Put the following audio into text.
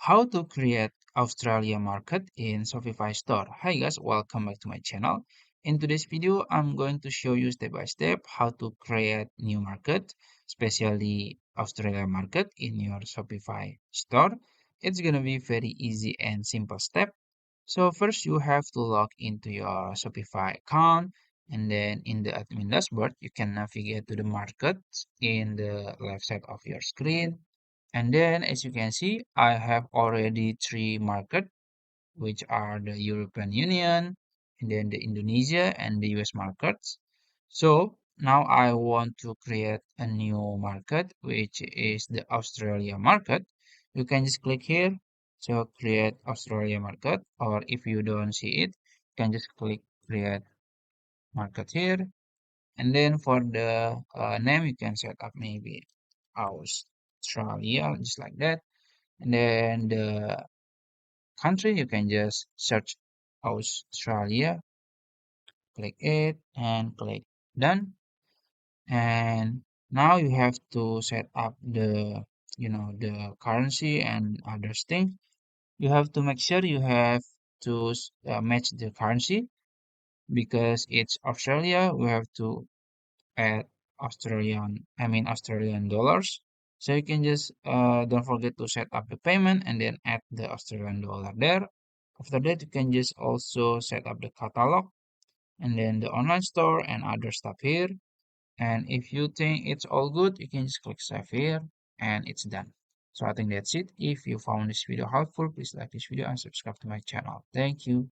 How to create Australia market in Shopify store. Hi guys, welcome back to my channel. In today's video, I'm going to show you step by step how to create new market, especially Australia market in your Shopify store. It's gonna be very easy and simple step. So first you have to log into your Shopify account, and then in the admin dashboard, you can navigate to the markets in the left side of your screen. And then as you can see, I have already three markets, which are the European Union, and then the Indonesia and the US markets. So now I want to create a new market, which is the Australia market. You can just click here. So create Australia market, or if you don't see it, you can just click create market here. And then for the name, you can set up maybe Australia, just like that. And then the country, you can just search Australia, click it and click done. And now you have to set up the currency and other things. You have to make sure you have to match the currency because it's Australia. We have to add Australian dollars. So you can just don't forget to set up the payment and then add the Australian dollar there. After that, you can just also set up the catalog and then the online store and other stuff here. And if you think it's all good, you can just click save here and it's done. So I think that's it. If you found this video helpful, please like this video and subscribe to my channel. Thank you.